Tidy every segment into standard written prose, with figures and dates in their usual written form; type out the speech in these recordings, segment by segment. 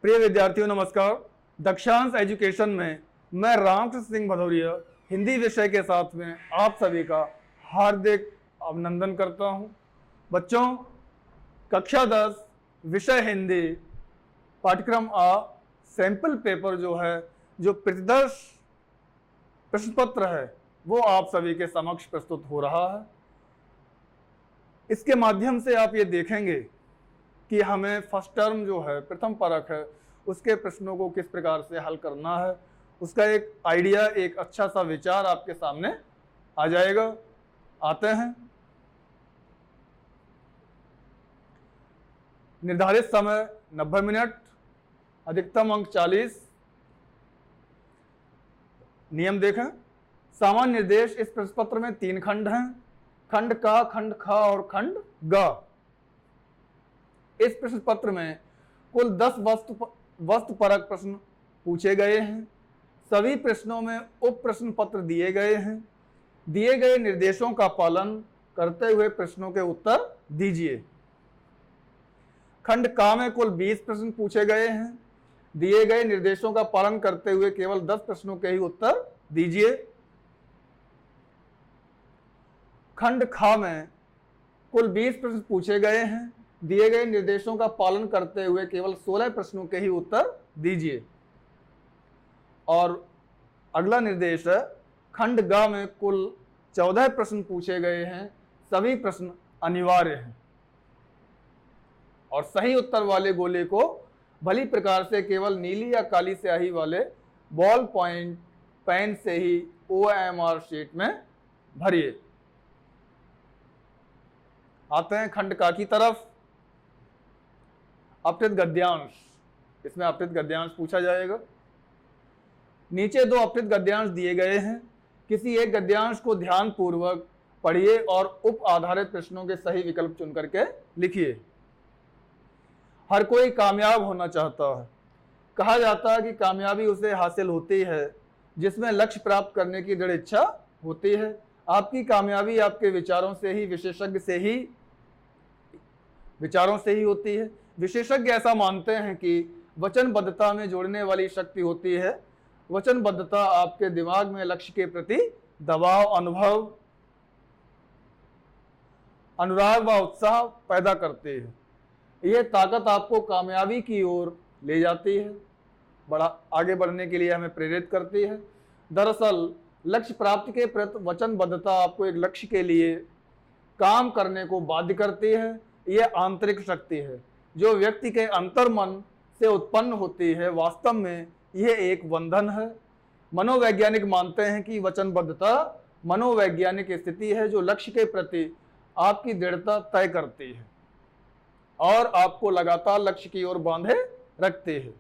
प्रिय विद्यार्थियों नमस्कार। दक्षांश एजुकेशन में मैं रामकृष्ण सिंह भदौरिया हिंदी विषय के साथ में आप सभी का हार्दिक अभिनंदन करता हूं। बच्चों, कक्षा 10 विषय हिंदी पाठ्यक्रम सैंपल पेपर जो प्रतिदर्श प्रश्न पत्र है वो आप सभी के समक्ष प्रस्तुत हो रहा है। इसके माध्यम से आप ये देखेंगे कि हमें फर्स्ट टर्म प्रथम परख है उसके प्रश्नों को किस प्रकार से हल करना है, उसका एक आइडिया, एक अच्छा सा विचार आपके सामने आ जाएगा। आते हैं। निर्धारित समय 90 मिनट, अधिकतम अंक 40। नियम देखें। सामान्य निर्देश इस प्रश्न पत्र में 3 खंड हैं, खंड का, खंड ख और खंड ग। इस प्रश्न पत्र में कुल 10 वस्तुपरक प्रश्न पूछे गए हैं। सभी प्रश्नों में उप प्रश्न पत्र दिए गए हैं। दिए गए निर्देशों का पालन करते हुए प्रश्नों के उत्तर दीजिए। खंड का में कुल 20 प्रश्न पूछे गए हैं। दिए गए निर्देशों का पालन करते हुए केवल 10 प्रश्नों के ही उत्तर दीजिए। खंड ख में कुल 20 प्रश्न पूछे गए हैं। दिए गए निर्देशों का पालन करते हुए केवल 16 प्रश्नों के ही उत्तर दीजिए। और अगला निर्देश है, खंड ग में कुल 14 प्रश्न पूछे गए हैं। सभी प्रश्न अनिवार्य हैं और सही उत्तर वाले गोले को भली प्रकार से केवल नीली या काली स्याही वाले बॉल पॉइंट पेन से ही OMR शीट में भरिए। आते हैं खंड का की तरफ। अपठित गद्यांश, इसमें अपठित गद्यांश पूछा जाएगा। नीचे 2 अपठित गद्यांश दिए गए हैं। किसी एक गद्यांश को ध्यान पूर्वक पढ़िए और उप आधारित प्रश्नों के सही विकल्प चुन करके लिखिए। हर कोई कामयाब होना चाहता है। कहा जाता है कि कामयाबी उसे हासिल होती है जिसमें लक्ष्य प्राप्त करने की दृढ़ इच्छा होती है। आपकी कामयाबी आपके विचारों से ही, विशेषज्ञ से ही, विचारों से ही होती है। विशेषज्ञ ऐसा मानते हैं कि वचनबद्धता में जोड़ने वाली शक्ति होती है। वचनबद्धता आपके दिमाग में लक्ष्य के प्रति दबाव, अनुभव, अनुराग व उत्साह पैदा करती है। यह ताकत आपको कामयाबी की ओर ले जाती है, आगे बढ़ने के लिए हमें प्रेरित करती है। दरअसल लक्ष्य प्राप्ति के प्रति वचनबद्धता आपको एक लक्ष्य के लिए काम करने को बाध्य करती है। यह आंतरिक शक्ति है जो व्यक्ति के अंतर्मन से उत्पन्न होती है। वास्तव में यह एक बंधन है। मनोवैज्ञानिक मानते हैं कि वचनबद्धता मनोवैज्ञानिक स्थिति है जो लक्ष्य के प्रति आपकी दृढ़ता तय करती है और आपको लगातार लक्ष्य की ओर बांधे रखती है।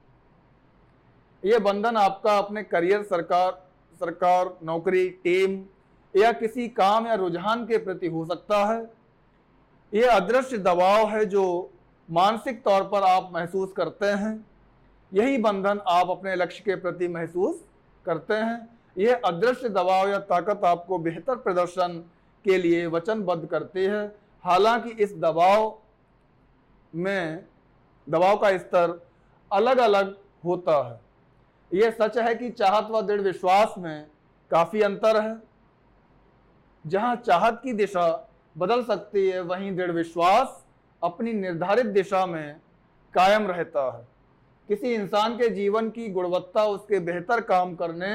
यह बंधन आपका अपने करियर, सरकार, नौकरी, टीम या किसी काम या रुझान के प्रति हो सकता है। यह अदृश्य दबाव है जो मानसिक तौर पर आप महसूस करते हैं। यही बंधन आप अपने लक्ष्य के प्रति महसूस करते हैं। यह अदृश्य दबाव या ताकत आपको बेहतर प्रदर्शन के लिए वचनबद्ध करती है। हालांकि इस दबाव का स्तर अलग अलग होता है। यह सच है कि चाहत व दृढ़ विश्वास में काफी अंतर है। जहां चाहत की दिशा बदल सकती है, वहीं दृढ़ विश्वास अपनी निर्धारित दिशा में कायम रहता है। किसी इंसान के जीवन की गुणवत्ता उसके बेहतर काम करने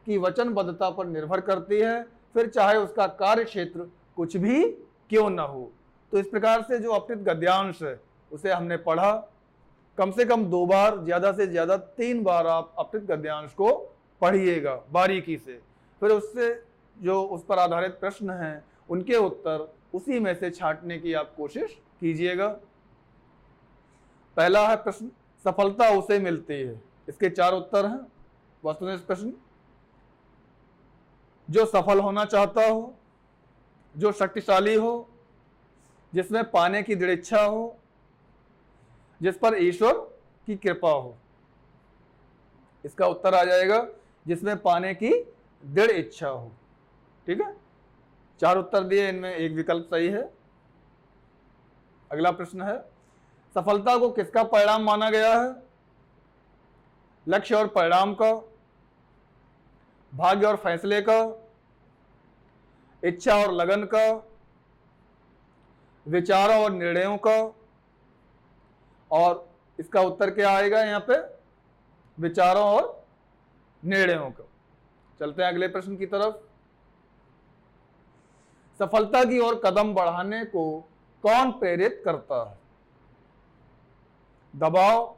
की वचनबद्धता पर निर्भर करती है, फिर चाहे उसका कार्य क्षेत्र कुछ भी क्यों न हो। तो इस प्रकार से जो अपठित गद्यांश है उसे हमने पढ़ा। कम से कम 2 बार, ज्यादा से ज्यादा 3 बार आप अपठित गद्यांश को पढ़िएगा बारीकी से। फिर उससे जो उस पर आधारित प्रश्न हैं उनके उत्तर उसी में से छांटने की आप कोशिश कीजिएगा। पहला है प्रश्न, सफलता उसे मिलती है। इसके 4 उत्तर हैं। वस्तुनिष्ठ प्रश्न, जो सफल होना चाहता हो, जो शक्तिशाली हो, जिसमें पाने की दृढ़ इच्छा हो, जिस पर ईश्वर की कृपा हो। इसका उत्तर आ जाएगा जिसमें पाने की दृढ़ इच्छा हो। ठीक है, 4 उत्तर दिए, इनमें एक विकल्प सही है। अगला प्रश्न है, सफलता को किसका परिणाम माना गया है? लक्ष्य और परिणाम का, भाग्य और फैसले का, इच्छा और लगन का, विचारों और निर्णयों का। और इसका उत्तर क्या आएगा यहाँ पे? विचारों और निर्णयों का। चलते हैं अगले प्रश्न की तरफ। सफलता की ओर कदम बढ़ाने को कौन प्रेरित करता है? दबाव,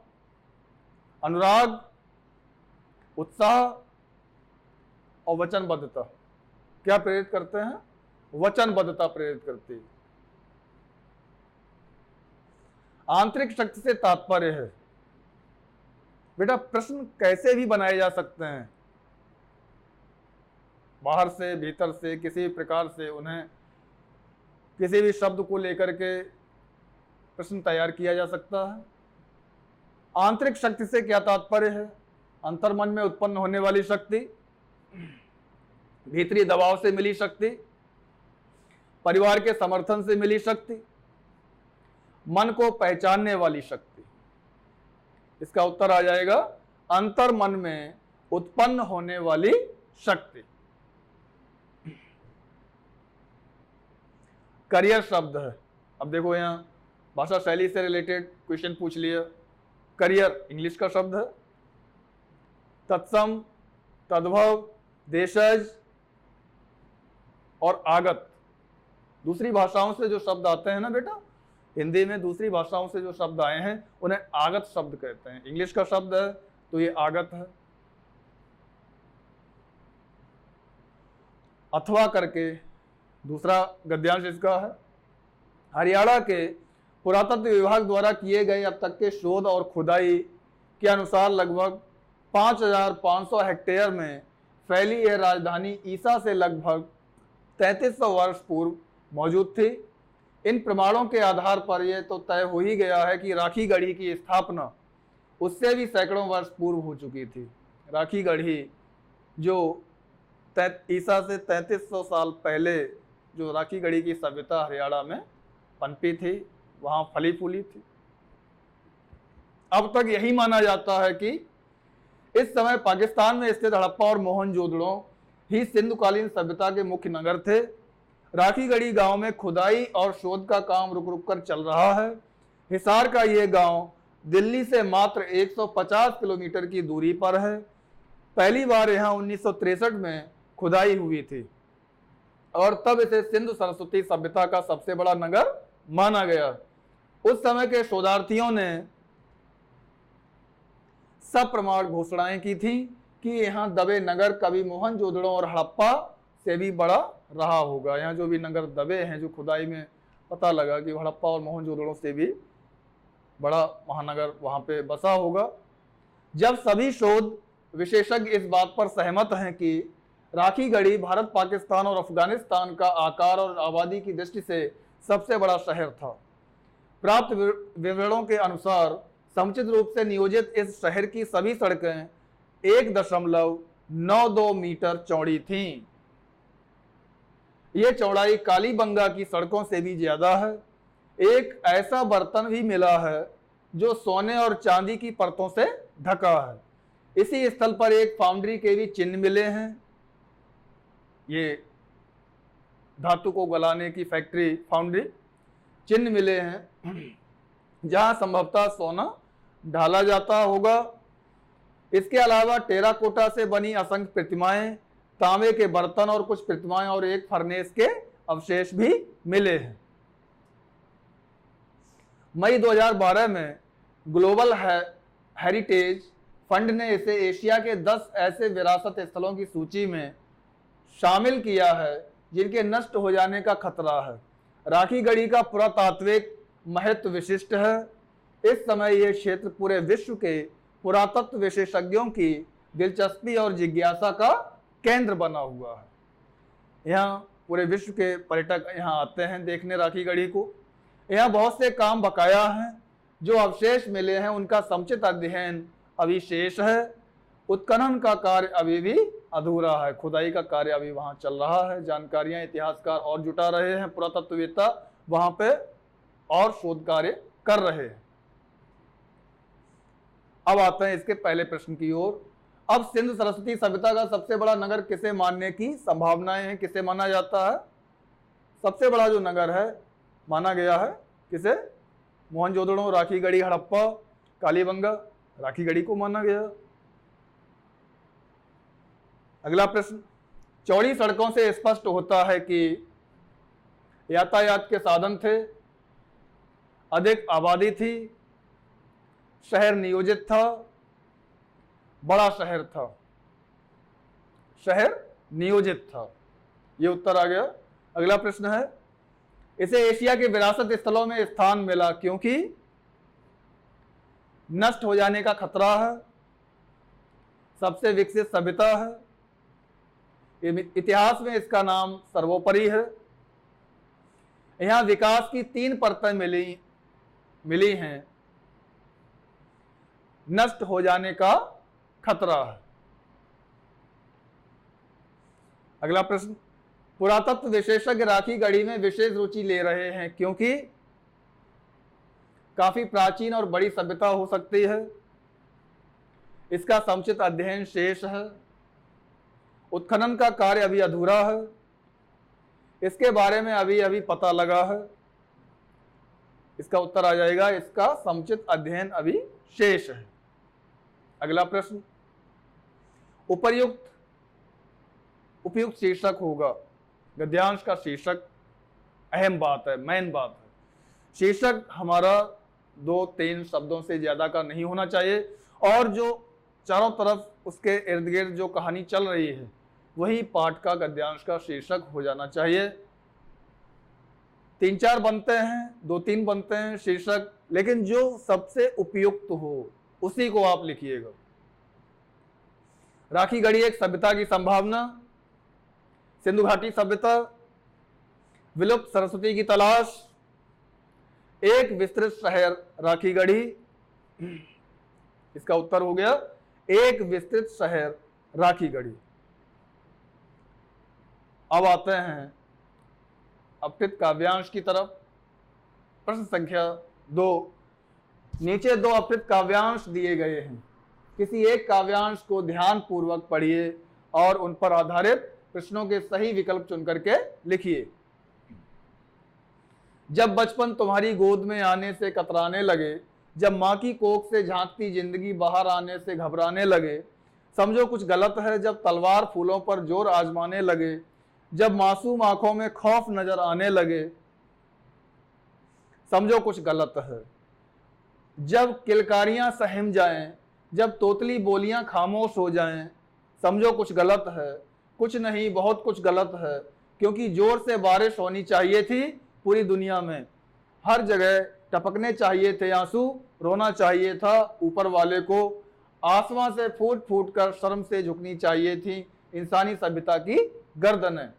अनुराग, उत्साह और वचनबद्धता। क्या प्रेरित करते हैं? वचनबद्धता प्रेरित करती है। आंतरिक शक्ति से तात्पर्य है, बेटा प्रश्न कैसे भी बनाए जा सकते हैं, बाहर से, भीतर से, किसी भी प्रकार से उन्हें किसी भी शब्द को लेकर के प्रश्न तैयार किया जा सकता है। आंतरिक शक्ति से क्या तात्पर्य है? अंतर्मन में उत्पन्न होने वाली शक्ति, भीतरी दबाव से मिली शक्ति, परिवार के समर्थन से मिली शक्ति, मन को पहचानने वाली शक्ति। इसका उत्तर आ जाएगा अंतर्मन में उत्पन्न होने वाली शक्ति। करियर शब्द है। अब देखो यहां भाषा शैली से रिलेटेड क्वेश्चन पूछ लिया। करियर इंग्लिश का शब्द है। तत्सम, तद्भव, देशज और आगत दूसरी भाषाओं से जो शब्द आते हैं ना बेटा, हिंदी में दूसरी भाषाओं से जो शब्द आए हैं उन्हें आगत शब्द कहते हैं। इंग्लिश का शब्द है तो ये आगत है। अथवा करके दूसरा गद्यांश इसका है। हरियाणा के पुरातत्व विभाग द्वारा किए गए अब तक के शोध और खुदाई के अनुसार लगभग 5,500 हेक्टेयर में फैली यह राजधानी ईसा से लगभग 3300 वर्ष पूर्व मौजूद थी। इन प्रमाणों के आधार पर यह तो तय हो ही गया है कि राखी गढ़ी की स्थापना उससे भी सैकड़ों वर्ष पूर्व हो चुकी थी। राखी गढ़ी जो ईसा से 3300 साल पहले जो राखी गढ़ी की सभ्यता हरियाणा में पनपी थी, वहां फली फूली थी। अब तक यही माना जाता है कि इस समय पाकिस्तान में स्थित हड़प्पा और मोहनजोदड़ो ही सिंधुकालीन सभ्यता के मुख्य नगर थे। राखी गढ़ी गांव में खुदाई और शोध का काम रुक रुक कर चल रहा है। हिसार का यह गांव दिल्ली से मात्र 150 किलोमीटर की दूरी पर है। पहली बार यहां 1963 में खुदाई हुई थी और तब इसे सिंधु सरस्वती सभ्यता का सबसे बड़ा नगर माना गया। उस समय के शोधार्थियों ने सप्रमाण घोषणाएं की थी कि यहाँ दबे नगर कभी मोहनजोदड़ो और हड़प्पा से भी बड़ा रहा होगा। यहाँ जो भी नगर दबे हैं, जो खुदाई में पता लगा कि हड़प्पा और मोहनजोदड़ो से भी बड़ा महानगर वहाँ पे बसा होगा। जब सभी शोध विशेषज्ञ इस बात पर सहमत हैं कि राखी गढ़ी भारत, पाकिस्तान और अफगानिस्तान का आकार और आबादी की दृष्टि से सबसे बड़ा शहर था। प्राप्त विवरणों के अनुसार समुचित रूप से नियोजित इस शहर की सभी सड़कें 1.92 मीटर चौड़ी थीं। यह चौड़ाई कालीबंगा की सड़कों से भी ज्यादा है। एक ऐसा बर्तन भी मिला है जो सोने और चांदी की परतों से ढका है। इसी स्थल पर एक फाउंड्री के भी चिन्ह मिले हैं। ये धातु को गलाने की फैक्ट्री, फाउंड्री चिन्ह मिले हैं जहां संभवतः सोना ढाला जाता होगा। इसके अलावा टेराकोटा से बनी असंख्य प्रतिमाएं, तांबे के बर्तन और कुछ प्रतिमाएं और एक फर्नेस के अवशेष भी मिले हैं। मई 2012 में ग्लोबल हेरिटेज फंड ने इसे एशिया के 10 ऐसे विरासत स्थलों की सूची में शामिल किया है जिनके नष्ट हो जाने का खतरा है। राखी गढ़ी का पुरातात्विक महत्व विशिष्ट है। इस समय यह क्षेत्र पूरे विश्व के पुरातत्व विशेषज्ञों की दिलचस्पी और जिज्ञासा का केंद्र बना हुआ है। यहाँ पूरे विश्व के पर्यटक यहाँ आते हैं देखने राखी गढ़ी को। यहाँ बहुत से काम बकाया हैं। जो अवशेष मिले हैं उनका समुचित अध्ययन अभी शेष है। उत्खनन का कार्य अभी भी अधूरा है। खुदाई का कार्य अभी वहां चल रहा है। जानकारियां इतिहासकार और जुटा रहे हैं, पुरातत्ववेत्ता वहां पे और शोध कार्य कर रहे हैं। अब आते हैं इसके पहले प्रश्न की ओर। अब सिंधु सरस्वती सभ्यता का सबसे बड़ा नगर किसे मानने की संभावनाएं हैं, किसे माना जाता है? सबसे बड़ा जो नगर है माना गया है किसे? मोहनजोदड़ो, राखीगढ़ी, हड़प्पा, कालीबंगा। राखीगढ़ी को माना गया। अगला प्रश्न, चौड़ी सड़कों से स्पष्ट होता है कि यातायात के साधन थे, अधिक आबादी थी, शहर नियोजित था, बड़ा शहर था। शहर नियोजित था, ये उत्तर आ गया। अगला प्रश्न है, इसे एशिया के विरासत स्थलों में स्थान मिला क्योंकि नष्ट हो जाने का खतरा है, सबसे विकसित सभ्यता है, इतिहास में इसका नाम सर्वोपरि है, यहां विकास की 3 परतें मिली हैं, नष्ट हो जाने का खतरा है। अगला प्रश्न, पुरातत्व विशेषज्ञ राखीगढ़ी में विशेष रुचि ले रहे हैं क्योंकि काफी प्राचीन और बड़ी सभ्यता हो सकती है, इसका समुचित अध्ययन शेष है, उत्खनन का कार्य अभी अधूरा है, इसके बारे में अभी अभी पता लगा है। इसका उत्तर आ जाएगा, इसका समुचित अध्ययन अभी शेष है। अगला प्रश्न, उपयुक्त शीर्षक होगा। गद्यांश का शीर्षक अहम बात है, मेन बात है। शीर्षक हमारा 2-3 शब्दों से ज्यादा का नहीं होना चाहिए और जो चारों तरफ उसके इर्द गिर्द जो कहानी चल रही है वही पाठ का, गद्यांश का शीर्षक हो जाना चाहिए। 3-4 बनते हैं, 2-3 बनते हैं शीर्षक, लेकिन जो सबसे उपयुक्त हो उसी को आप लिखिएगा। राखीगढ़ी एक सभ्यता की संभावना, सिंधु घाटी सभ्यता, विलुप्त सरस्वती की तलाश, एक विस्तृत शहर राखीगढ़ी। इसका उत्तर हो गया एक विस्तृत शहर राखीगढ़ी। अब आते हैं अपकृत काव्यांश की तरफ। प्रश्न संख्या 2, नीचे 2 अपकृत काव्यांश दिए गए हैं, किसी एक काव्यांश को ध्यान पूर्वक पढ़िए और उन पर आधारित प्रश्नों के सही विकल्प चुन करके लिखिए। जब बचपन तुम्हारी गोद में आने से कतराने लगे, जब माँ की कोख से झांकती जिंदगी बाहर आने से घबराने लगे, समझो कुछ गलत है जब तलवार फूलों पर जोर आजमाने लगे, जब मासूम आंखों में खौफ नजर आने लगे, समझो कुछ गलत है। जब किलकारियां सहम जाएं, जब तोतली बोलियां खामोश हो जाएं, समझो कुछ गलत है। कुछ नहीं, बहुत कुछ गलत है, क्योंकि जोर से बारिश होनी चाहिए थी पूरी दुनिया में, हर जगह टपकने चाहिए थे आंसू, रोना चाहिए था ऊपर वाले को, आसमां से फूट फूट कर शर्म से झुकनी चाहिए थी इंसानी सभ्यता की गर्दनें।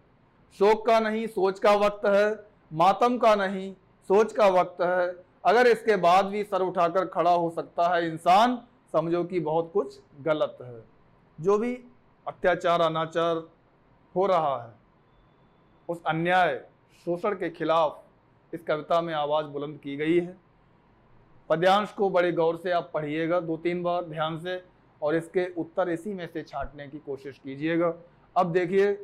शोक का नहीं सोच का वक्त है, मातम का नहीं सोच का वक्त है, अगर इसके बाद भी सर उठाकर खड़ा हो सकता है इंसान, समझो कि बहुत कुछ गलत है। जो भी अत्याचार अनाचार हो रहा है, उस अन्याय शोषण के खिलाफ इस कविता में आवाज बुलंद की गई है। पद्यांश को बड़े गौर से आप पढ़िएगा 2-3 बार ध्यान से, और इसके उत्तर इसी में से छांटने की कोशिश कीजिएगा। अब देखिए,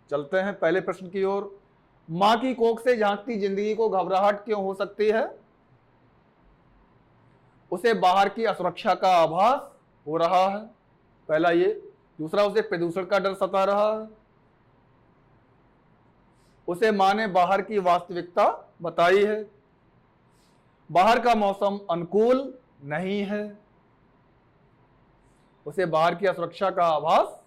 चलते हैं पहले प्रश्न की ओर। मां की कोख से झांकती जिंदगी को घबराहट क्यों हो सकती है? उसे बाहर की असुरक्षा का आभास हो रहा है, पहला ये। दूसरा, उसे प्रदूषण का डर सता रहा है। उसे मां ने बाहर की वास्तविकता बताई है, बाहर का मौसम अनुकूल नहीं है, उसे बाहर की असुरक्षा का आभास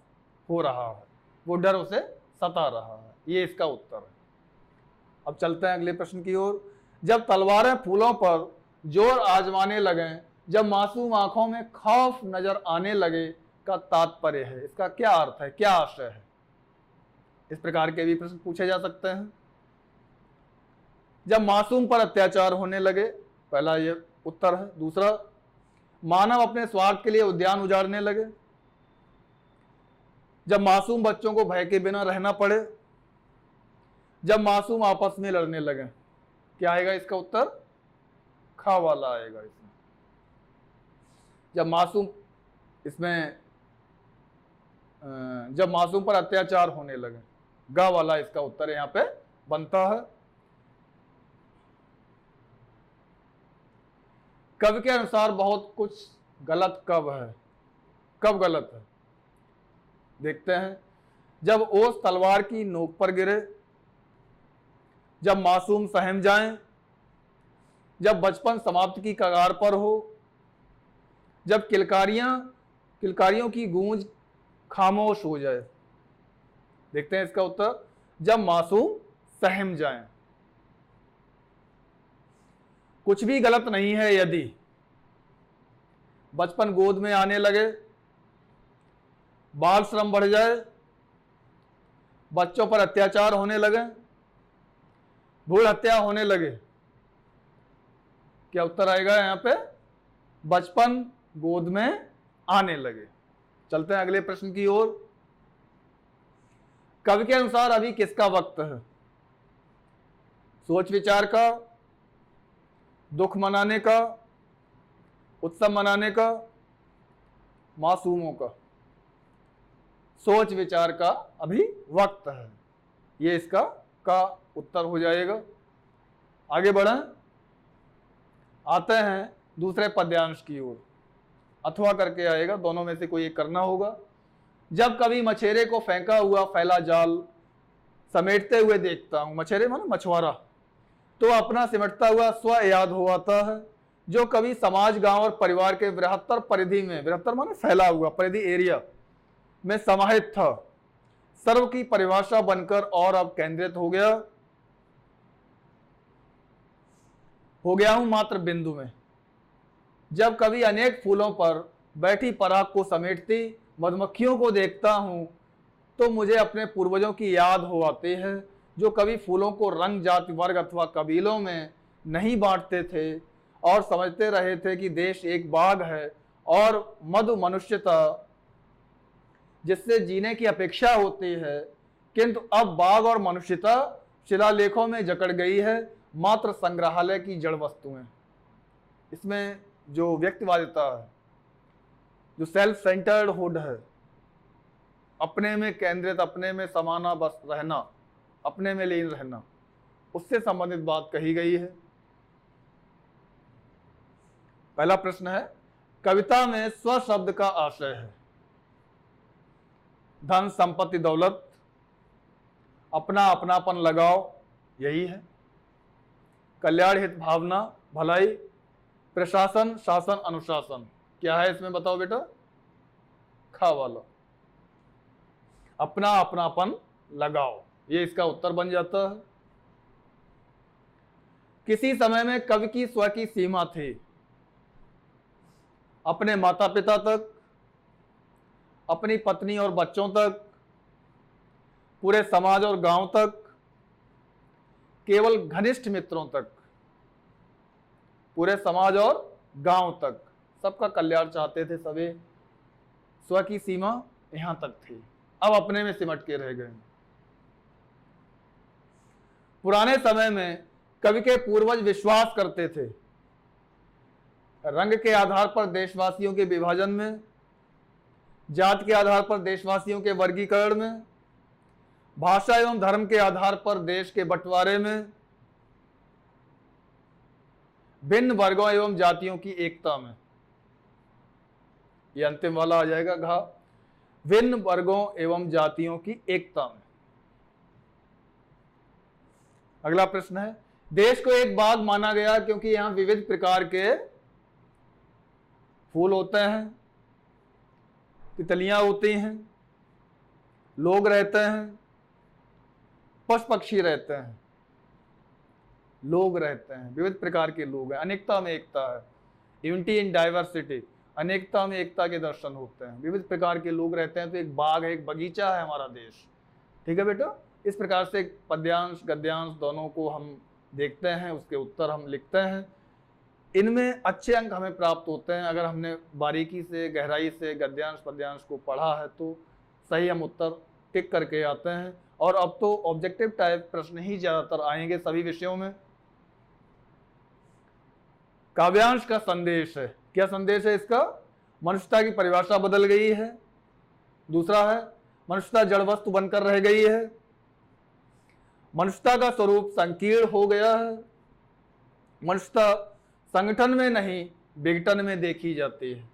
हो रहा है, वो डर उसे सता रहा है। ये इसका उत्तर है। अब चलते हैं अगले प्रश्न की ओर। जब तलवारें फूलों पर जोर आजमाने लगे, जब मासूम आंखों में खौफ नजर आने लगे का तात्पर्य है, इसका क्या अर्थ है, क्या आशय है? इस प्रकार के भी प्रश्न पूछे जा सकते हैं। जब मासूम पर अत्याचार होने लगे, पहला ये उत्तर है। दूसरा, मानव अपने स्वार्थ के लिए उद्यान उजाड़ने लगे, जब मासूम बच्चों को भय के बिना रहना पड़े, जब मासूम आपस में लड़ने लगे। क्या आएगा इसका उत्तर? खा वाला आएगा इसमें। जब मासूम इसमें जब मासूम पर अत्याचार होने लगे, ग वाला इसका उत्तर यहाँ पे बनता है। कवि के अनुसार बहुत कुछ गलत कब है, कब गलत है देखते हैं। जब ओस तलवार की नोक पर गिरे, जब मासूम सहम जाएं, जब बचपन समाप्ति की कगार पर हो, जब किलकारियों की गूंज खामोश हो जाए। देखते हैं इसका उत्तर, जब मासूम सहम जाएं। कुछ भी गलत नहीं है यदि बचपन गोद में आने लगे, बाल श्रम बढ़ जाए, बच्चों पर अत्याचार होने लगे, भ्रूण हत्या होने लगे। क्या उत्तर आएगा यहाँ पे? बचपन गोद में आने लगे। चलते हैं अगले प्रश्न की ओर। कवि के अनुसार अभी किसका वक्त है? सोच विचार का, दुख मनाने का, उत्सव मनाने का, मासूमों का? सोच विचार का अभी वक्त है, ये इसका का उत्तर हो जाएगा। आगे बढ़ें, आते हैं दूसरे पद्यांश की ओर। अथवा करके आएगा, दोनों में से कोई एक करना होगा। जब कभी मछेरे को फेंका हुआ फैला जाल समेटते हुए देखता हूं, मछेरे माने मछुआरा, तो अपना सिमटता हुआ स्व याद हो आता है, जो कभी समाज, गांव और परिवार के बृहत्तर परिधि में, बृहत्तर माने फैला हुआ, परिधि एरिया में समाहित था, सर्व की परिभाषा बनकर और अब केंद्रित हो गया हूं मात्र बिंदु में। जब कभी अनेक फूलों पर बैठी पराग को समेटती मधुमक्खियों को देखता हूं, तो मुझे अपने पूर्वजों की याद हो आती है, जो कभी फूलों को रंग, जाति, वर्ग अथवा कबीलों में नहीं बांटते थे और समझते रहे थे कि देश एक बाग है और मधु मनुष्यता जिससे जीने की अपेक्षा होती है, किंतु अब बाग और मनुष्यता शिलालेखों में जकड़ गई है, मात्र संग्रहालय की जड़ वस्तुएं। इसमें जो व्यक्तिवादिता है, जो सेल्फ सेंटर्ड हुड है, अपने में केंद्रित, अपने में समाना बस रहना, अपने में लीन रहना, उससे संबंधित बात कही गई है। पहला प्रश्न है, कविता में स्व शब्द का आशय है धन, संपत्ति, दौलत, अपना, अपनापन, लगाव, यही है। कल्याण, हित भावना, भलाई, प्रशासन, शासन, अनुशासन, क्या है इसमें बताओ बेटा? खा वाला, अपना, अपनापन, लगाव, ये इसका उत्तर बन जाता है। किसी समय में कवि की स्व की सीमा थी, अपने माता पिता तक, अपनी पत्नी और बच्चों तक, पूरे समाज और गांव तक, केवल घनिष्ठ मित्रों तक, पूरे समाज और गांव तक, सबका कल्याण चाहते थे सभी। स्व की सीमा यहां तक थी, अब अपने में सिमट के रह गए। पुराने समय में कवि के पूर्वज विश्वास करते थे रंग के आधार पर देशवासियों के विभाजन में, जात के आधार पर देशवासियों के वर्गीकरण में, भाषा एवं धर्म के आधार पर देश के बंटवारे में, भिन्न वर्गों एवं जातियों की एकता में। यह अंतिम वाला आ जाएगा घा, भिन्न वर्गों एवं जातियों की एकता में। अगला प्रश्न है, देश को एक बाग माना गया क्योंकि यहां विविध प्रकार के फूल होते हैं, तितलियां होती हैं, लोग रहते हैं, पशु पक्षी रहते हैं, लोग रहते हैं, विविध प्रकार के लोग हैं। अनेकता में एकता है, यूनिटी इन डाइवर्सिटी, अनेकता में एकता के दर्शन होते हैं, विविध प्रकार के लोग रहते हैं, तो एक बाग है, एक बगीचा है हमारा देश। ठीक है बेटा, इस प्रकार से पद्यांश गद्यांश दोनों को हम देखते हैं, उसके उत्तर हम लिखते हैं। इनमें अच्छे अंक हमें प्राप्त होते हैं अगर हमने बारीकी से, गहराई से गद्यांश पद्यांश को पढ़ा है, तो सही हम उत्तर टिक करके आते हैं। और अब तो ऑब्जेक्टिव टाइप प्रश्न ही ज़्यादातर आएंगे सभी विषयों में। काव्यांश का संदेश है, क्या संदेश है इसका? मनुष्यता की परिभाषा बदल गई है। दूसरा है मनुष्यता जड़ वस्तु बनकर रह गई है। मनुष्यता का स्वरूप संकीर्ण हो गया है। मनुष्यता संगठन में नहीं विघटन में देखी जाती है।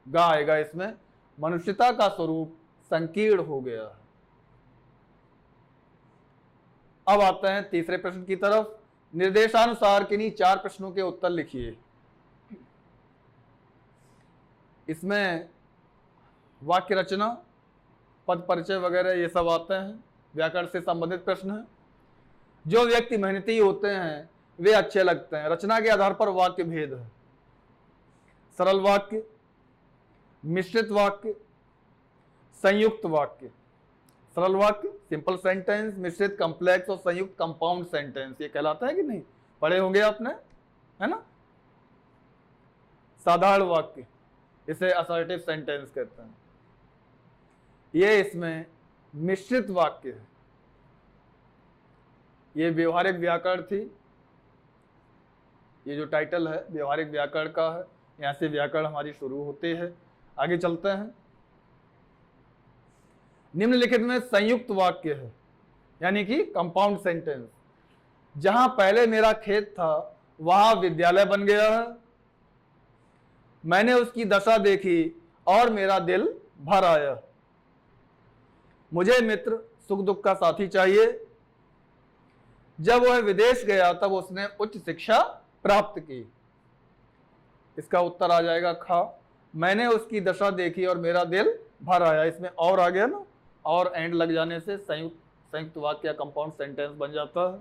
गा आएगा इसमें, मनुष्यता का स्वरूप संकीर्ण हो गया है। अब आते हैं तीसरे प्रश्न की तरफ। निर्देशानुसार किन्हीं 4 प्रश्नों के उत्तर लिखिए। इसमें वाक्य रचना, पद परिचय वगैरह ये सब आते हैं, व्याकरण से संबंधित प्रश्न है। जो व्यक्ति मेहनती होते हैं वे अच्छे लगते हैं। रचना के आधार पर वाक्य भेद है। सरल वाक्य, मिश्रित वाक्य, संयुक्त वाक्य। सरल वाक्य सिंपल सेंटेंस, मिश्रित कॉम्प्लेक्स और संयुक्त कंपाउंड सेंटेंस, ये कहलाता है कि नहीं, पढ़े होंगे आपने, है ना। साधारण वाक्य, इसे असर्टिव सेंटेंस कहते हैं। ये इसमें मिश्रित वाक्य है। ये व्यवहारिक व्याकरण थी। ये जो टाइटल है व्यवहारिक व्याकरण का है, यहां से व्याकरण हमारी शुरू होती है। आगे चलते हैं। निम्नलिखित में संयुक्त वाक्य है, यानी कि कंपाउंड सेंटेंस। जहां पहले मेरा खेत था वहां विद्यालय बन गया है। मैंने उसकी दशा देखी और मेरा दिल भर आया। मुझे मित्र सुख दुख का साथी चाहिए। जब वह विदेश गया तब उसने उच्च शिक्षा प्राप्त की। इसका उत्तर आ जाएगा खा। मैंने उसकी दशा देखी और मेरा दिल भर आया। इसमें और आ गया ना, और एंड लग जाने से संयुक्त वाक्य या कंपाउंड सेंटेंस बन जाता है।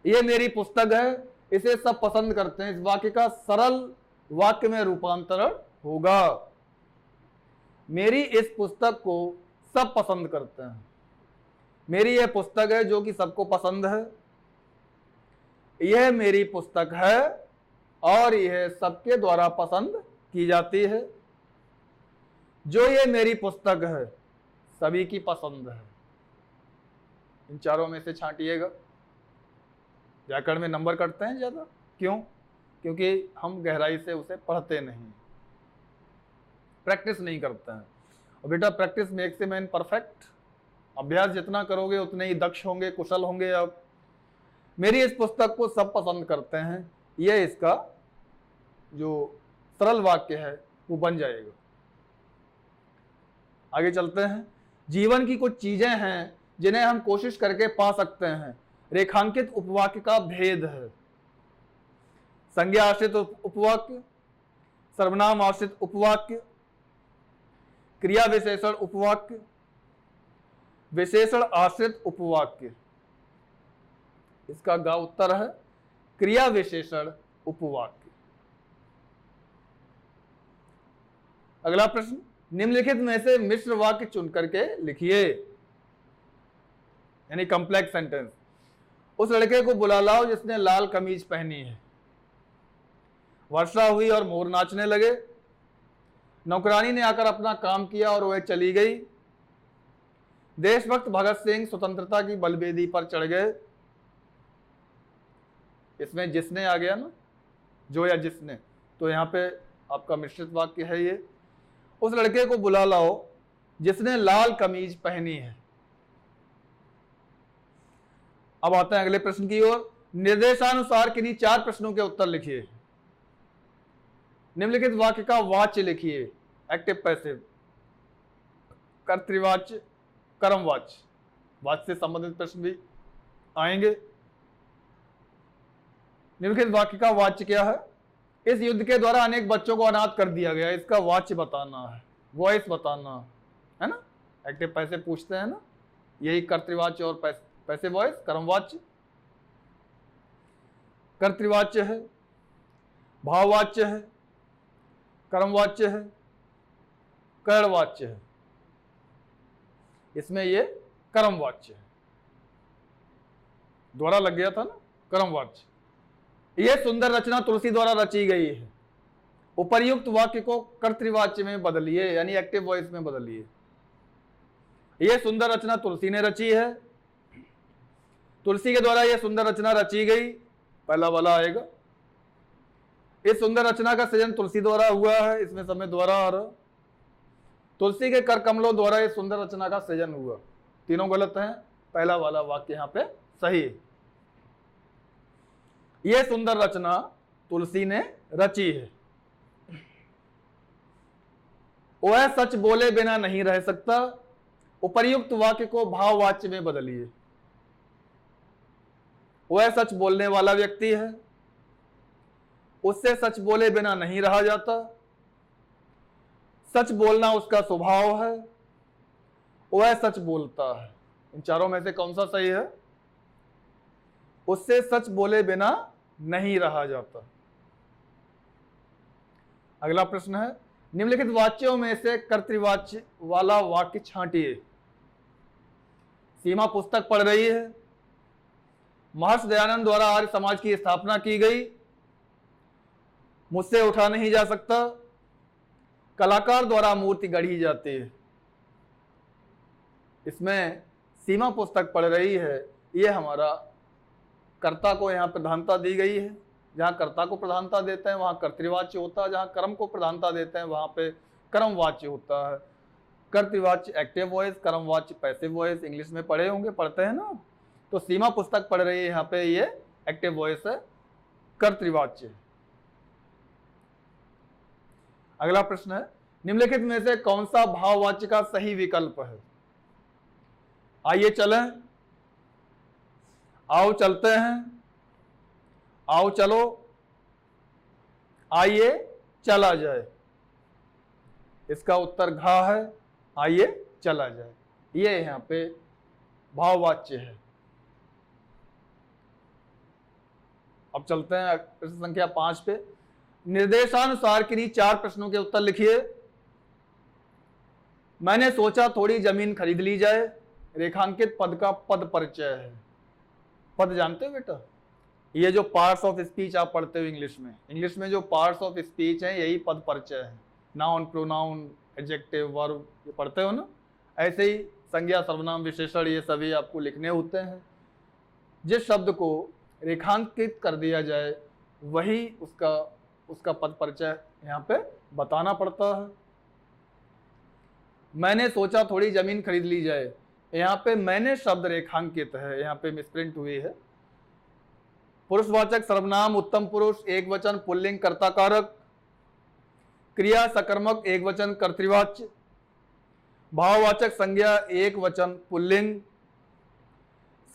यह मेरी पुस्तक है, इसे सब पसंद करते हैं। इस वाक्य का सरल वाक्य में रूपांतरण होगा, मेरी इस पुस्तक को सब पसंद करते हैं। मेरी यह पुस्तक है जो कि सबको पसंद है। यह मेरी पुस्तक है और यह सबके द्वारा पसंद की जाती है। जो ये मेरी पुस्तक है सभी की पसंद है। इन चारों में से छांटिएगा। व्याकरण में नंबर कटते हैं ज्यादा, क्यों? क्योंकि हम गहराई से उसे पढ़ते नहीं, प्रैक्टिस नहीं करते हैं। और बेटा practice makes a man perfect. अभ्यास जितना करोगे उतने ही दक्ष होंगे, कुशल होंगे आप। मेरी इस पुस्तक को सब पसंद करते हैं, यह इसका जो सरल वाक्य है वो बन जाएगा। आगे चलते हैं। जीवन की कुछ चीजें हैं जिन्हें हम कोशिश करके पा सकते हैं। रेखांकित उपवाक्य का भेद है। संज्ञा आश्रित उपवाक्य, सर्वनाम आश्रित उपवाक्य, क्रिया विशेषण उपवाक्य, विशेषण आश्रित उपवाक्य। इसका गा उत्तर है क्रिया विशेषण उपवाक्य। अगला प्रश्न, निम्नलिखित में से मिश्र वाक्य चुन करके लिखिए, यानी कॉम्प्लेक्स सेंटेंस। उस लड़के को बुला लाओ जिसने लाल कमीज पहनी है। वर्षा हुई और मोर नाचने लगे। नौकरानी ने आकर अपना काम किया और वह चली गई। देशभक्त भगत सिंह स्वतंत्रता की बलवेदी पर चढ़ गए। इसमें जिसने आ गया ना, जो या जिसने, तो यहां पे आपका मिश्रित वाक्य है ये। उस लड़के को बुला लाओ जिसने लाल कमीज पहनी है। अब आते हैं अगले प्रश्न की ओर। निर्देशानुसार किन्हीं 4 प्रश्नों के उत्तर लिखिए। निम्नलिखित वाक्य का वाच्य लिखिए। एक्टिव पैसिव, कर्तृवाच्य, कर्मवाच्य। वाच्य से संबंधित प्रश्न भी आएंगे। निम्नलिखित वाक्य का वाच्य क्या है? इस युद्ध के द्वारा अनेक बच्चों को अनाथ कर दिया गया। इसका वाच्य बताना है, वॉइस बताना है ना। एक्टिव पैसिव पूछते हैं ना, यही कर्तृवाच्य और पैसिव वॉइस कर्मवाच्य। कर्तृवाच्य है, भाववाच्य है, कर्मवाच्य है, कर्णवाच्य है। इसमें ये कर्मवाच्य है, द्वारा लग गया था ना, कर्मवाच्य। यह सुंदर रचना तुलसी द्वारा रची गई है। उपर्युक्त वाक्य को कर्तृवाच्य में बदलिए, यानी एक्टिव वॉइस में बदलिए। यह सुंदर रचना तुलसी ने रची है। तुलसी के द्वारा यह सुंदर रचना रची गई, पहला वाला आएगा। इस सुंदर रचना का सृजन तुलसी द्वारा हुआ है, इसमें समय द्वारा आ रहा। तुलसी के कर कमलों द्वारा इस सुंदर रचना का सृजन हुआ। तीनों गलत हैं, पहला वाला वाक्य यहाँ पे सही है। यह सुंदर रचना तुलसी ने रची है। वह सच बोले बिना नहीं रह सकता। उपर्युक्त वाक्य को भाववाच्य में बदलिए। वह सच बोलने वाला व्यक्ति है, उससे सच बोले बिना नहीं रहा जाता। सच बोलना उसका स्वभाव है, वह सच बोलता है। इन चारों में से कौन सा सही है? उससे सच बोले बिना नहीं रहा जाता। अगला प्रश्न है, निम्नलिखित वाक्यों में से कर्तृवाच्य वाला वाक्य छांटिए। सीमा पुस्तक पढ़ रही है। महर्षि दयानंद द्वारा आर्य समाज की स्थापना की गई। मुझसे उठा नहीं जा सकता। कलाकार द्वारा मूर्ति गढ़ी जाती है। इसमें सीमा पुस्तक पढ़ रही है, यह हमारा कर्ता को यहाँ प्रधानता दी गई है। जहाँ कर्ता को प्रधानता देते हैं वहाँ कर्तृवाच्य होता है, जहाँ कर्म को प्रधानता देते हैं वहाँ पे कर्मवाच्य होता है। कर्तृवाच्य एक्टिव वॉइस, कर्मवाच्य पैसिव वॉइस। इंग्लिश में पढ़े होंगे, पढ़ते हैं ना। तो सीमा पुस्तक पढ़ रही है, यहाँ पे ये एक्टिव वॉइस है, कर्तृवाच्य। अगला प्रश्न है, निम्नलिखित में से कौन सा भाववाच्य का सही विकल्प है? आइए चलें, आओ चलते हैं, आओ चलो, आइए चला जाए। इसका उत्तर घा है, आइए चला जाए। ये यहां पे भाववाच्य है। अब चलते हैं प्रश्न संख्या 5 पे। निर्देशानुसार किन्हीं 4 प्रश्नों के उत्तर लिखिए। मैंने सोचा थोड़ी जमीन खरीद ली जाए। रेखांकित पद का पद परिचय है। पद जानते हो बेटा? ये जो पार्ट्स ऑफ स्पीच आप पढ़ते हो इंग्लिश में जो पार्ट्स ऑफ स्पीच हैं यही पद परिचय है। नाउन, प्रोनाउन, एडजेक्टिव, वर्ब, ये पढ़ते हो ना। ऐसे ही संज्ञा, सर्वनाम, विशेषण, ये सभी आपको लिखने होते हैं। जिस शब्द को रेखांकित कर दिया जाए वही उसका पद परिचय यहाँ पे बताना पड़ता है। मैंने सोचा थोड़ी जमीन खरीद ली जाए। यहाँ पे मैंने शब्द रेखांकित है, यहाँ पे मिसप्रिंट हुई है। पुरुषवाचक सर्वनाम उत्तम पुरुष एक वचन पुल्लिंग कर्ता कारक। क्रिया सकर्मक एक वचन कर्तृवाच्य। भाववाचक संज्ञा एक वचन पुल्लिंग।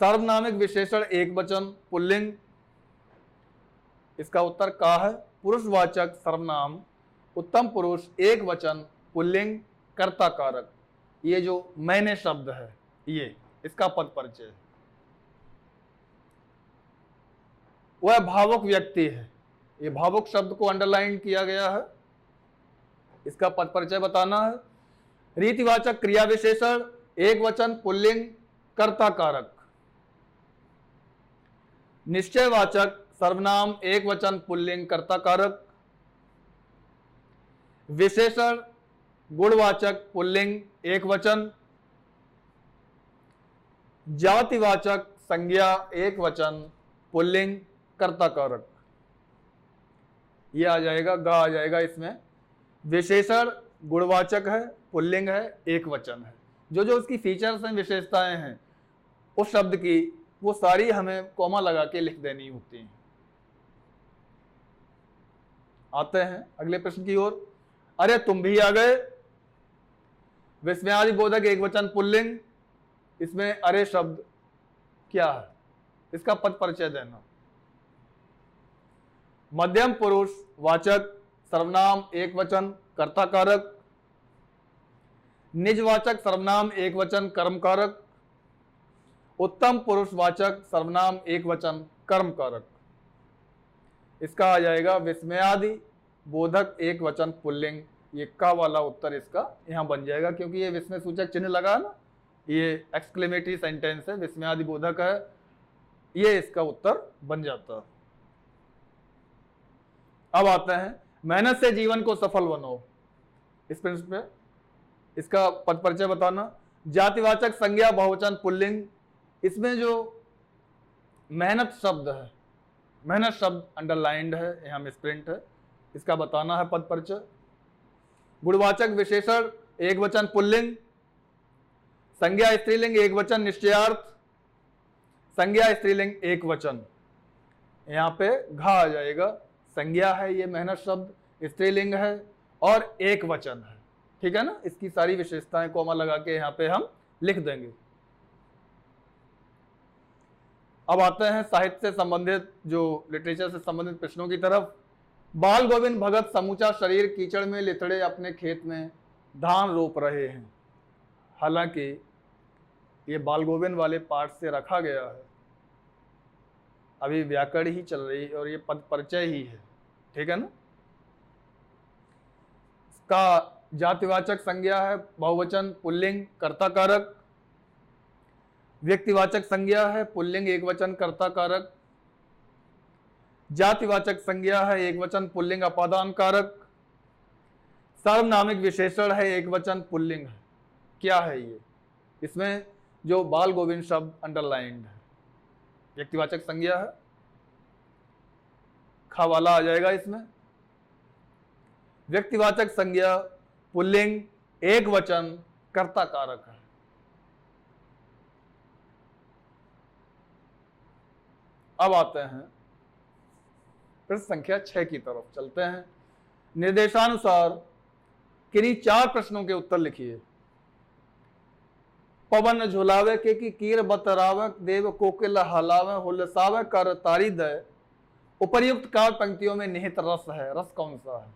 सार्वनामिक विशेषण एक वचन पुल्लिंग। इसका उत्तर का है पुरुषवाचक सर्वनाम उत्तम पुरुष एक वचन पुल्लिंग कर्ता कारक। ये जो मैंने शब्द है ये इसका पद परिचय है। वह भावुक व्यक्ति है। ये भावुक शब्द को अंडरलाइन किया गया है। इसका पद परिचय बताना है। रीतिवाचक क्रिया विशेषण एक वचन पुल्लिंग कर्ता कारक। निश्चयवाचक सर्वनाम एक वचन पुल्लिंग कर्ता कारक। विशेषण गुणवाचक पुल्लिंग एक वचन। जातिवाचक संज्ञा एक वचन पुल्लिंग कर्ता कारक। ये आ जाएगा, गा आ जाएगा इसमें। विशेषण गुणवाचक है, पुल्लिंग है, एक वचन है। जो जो उसकी फीचर्स हैं, विशेषताएं हैं उस शब्द की, वो सारी हमें कॉमा लगा के लिख देनी होती हैं। आते हैं अगले प्रश्न की ओर। अरे तुम भी आ गए। विस्मयादि बोधक एक वचन पुल्लिंग। इसमें अरे शब्द क्या है? इसका पद परिचय देना। मध्यम पुरुष वाचक सर्वनाम एक वचन कर्ता कारक। निजवाचक सर्वनाम एक वचन कर्म कारक। उत्तम पुरुष वाचक सर्वनाम एक वचन कर्म कारक। इसका आ जाएगा विस्मयादि बोधक एक वचन पुल्लिंग। ये का वाला उत्तर इसका यहां बन जाएगा, क्योंकि ये विस्मय सूचक चिन्ह लगा ना, ये एक्सक्लेमेटरी सेंटेंस है, विस्मयादि बोधक है, ये इसका उत्तर बन जाता है। अब आते हैं मेहनत से जीवन को सफल बनो। इस प्रश्न पे इसका पद परिचय बताना। जातिवाचक संज्ञा बहुवचन पुल्लिंग। इसमें जो मेहनत शब्द है, मेहनत शब्द अंडरलाइंड है, यहाँ मिसप्रिंट है। इसका बताना है पद परिचय। गुणवाचक विशेषण एक वचन पुल्लिंग, संज्ञा स्त्रीलिंग एक वचन निश्चयार्थ, संज्ञा स्त्रीलिंग एक वचन। यहां पे घा आ जाएगा, संज्ञा है ये मेहनत शब्द, स्त्रीलिंग है और एक वचन है, ठीक है ना। इसकी सारी विशेषताएं कोमा लगा के यहां पे हम लिख देंगे। अब आते हैं साहित्य से संबंधित, जो लिटरेचर से संबंधित प्रश्नों की तरफ। बाल गोविंद भगत समूचा शरीर कीचड़ में लिथड़े अपने खेत में धान रोप रहे हैं। हालांकि ये बाल गोविंद वाले पाठ से रखा गया है, अभी व्याकरण ही चल रही है और ये पद परिचय ही है, ठीक है ना। इसका जातिवाचक संज्ञा है बहुवचन पुल्लिंग कर्ता कारक, व्यक्तिवाचक संज्ञा है पुल्लिंग एक वचन कर्ता कारक, जातिवाचक संज्ञा है एक वचन पुल्लिंग अपादान कारक, सार्वनामिक विशेषण है एक वचन पुल्लिंग है। क्या है ये? इसमें जो बाल गोविंद शब्द अंडरलाइंड है, व्यक्तिवाचक संज्ञा है, खा वाला आ जाएगा इसमें। व्यक्तिवाचक संज्ञा पुल्लिंग एक वचन कर्ता कारक है। अब आते हैं प्रश्न संख्या 6 की तरफ चलते हैं। निर्देशानुसार किन्हीं 4 प्रश्नों के उत्तर लिखिए। पवन झुलावे के की कीर बतरावे देव कोकिल हलावे हुलसावे कर तारी दय। उपर्युक्त काव्य पंक्तियों में निहित रस है, रस कौन सा है?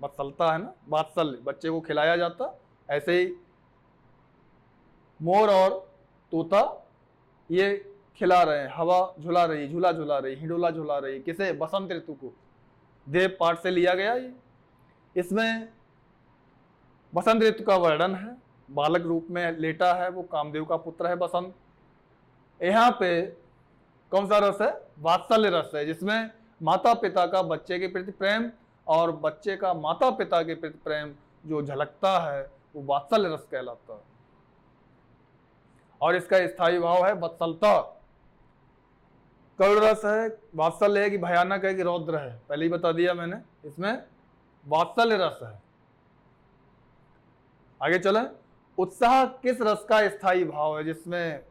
वत्सलता है ना, वात्सल्य, बच्चे को खिलाया जाता। ऐसे ही मोर और तोता ये खिला रहे हैं, हवा झुला रही, झूला झुला रही, हिंडोला झुला रही, किसे? बसंत ऋतु को। देव पाठ से लिया गया ये। इसमें बसंत ऋतु का वर्णन है, बालक रूप में लेटा है, वो कामदेव का पुत्र है बसंत। यहाँ पे कौन सा रस है? वात्सल्य रस है, जिसमें माता पिता का बच्चे के प्रति प्रेम और बच्चे का माता पिता के प्रति प्रेम जो झलकता है वो वात्सल्य रस कहलाता है। और इसका स्थायी भाव है वत्सलता। करुण रस है, वात्सल्य है कि भयानक है कि रौद्र है, पहले ही बता दिया मैंने। इसमें वात्सल्य रस है। आगे चलें। उत्साह किस रस का स्थायी भाव है जिसमें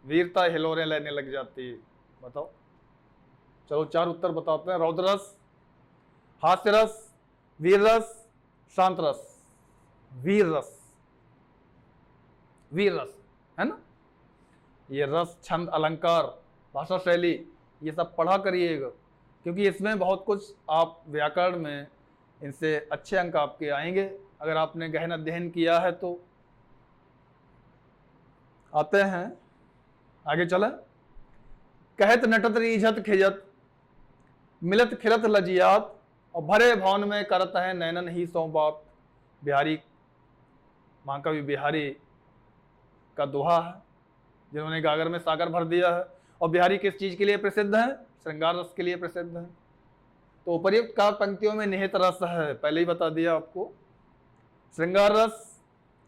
वीरता हिलोरें लेने लग जाती है? बताओ। चलो 4 उत्तर बताते हैं। रौद्र रस, हास्य रस, वीर रस, शांत रस। वीर रस, वीर रस है ना। ये रस, छंद, अलंकार, भाषा शैली, ये सब पढ़ा करिएगा, क्योंकि इसमें बहुत कुछ आप व्याकरण में इनसे अच्छे अंक आपके आएंगे अगर आपने गहन अध्ययन किया है तो। आते हैं आगे चलें। कहत नटत रीझत खिजत मिलत खिलत लजियात और भरे भवन में करत है नैनन ही सौ बात। बिहारी, महाकवि बिहारी का दोहा है, जिन्होंने गागर में सागर भर दिया है। और बिहारी किस चीज के लिए प्रसिद्ध है? श्रृंगार रस के लिए प्रसिद्ध है। तो उपर्युक्त काव्य पंक्तियों में निहित रस है, पहले ही बता दिया आपको। श्रृंगार रस,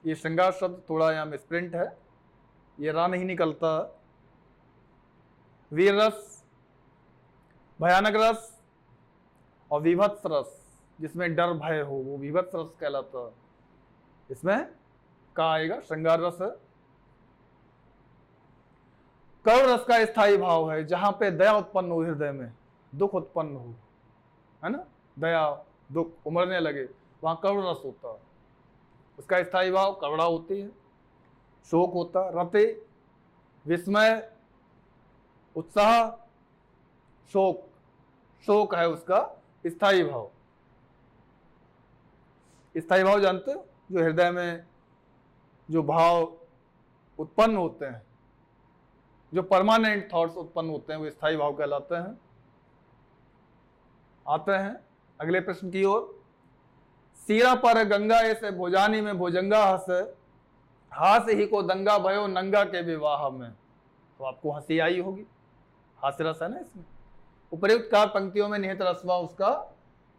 ये श्रृंगार शब्द थोड़ा यहाँ मिसप्रिंट है, ये रा नहीं निकलता। वीर रस, भयानक रस और विभत्स रस, जिसमें डर भय हो, वो विभत्स रस कहलाता है। इसमें का आएगा? श्रृंगार रस है। करुण रस का स्थायी भाव है जहां पे दया उत्पन्न हो, हृदय में दुख उत्पन्न हो, है ना, दया दुख उमड़ने लगे, वहां करुण रस होता है। उसका स्थायी भाव करुणा होती है, शोक होता है, रते, विस्मय, उत्साह, शोक, शोक है उसका स्थायी भाव। स्थायी भाव जानते हो? जो हृदय में जो भाव उत्पन्न होते हैं, जो परमानेंट थॉट्स उत्पन्न होते हैं, वो स्थायी भाव कहलाते हैं। आते हैं अगले प्रश्न की ओर। सीरा पर गंगा ऐसे भोजानी में भोजंगा हंसे, हास ही को दंगा भयो नंगा के विवाह में। तो आपको हंसी आई होगी, हास्य रस है ना इसमें। उपर्युक्त काव्य पंक्तियों में निहित रस व उसका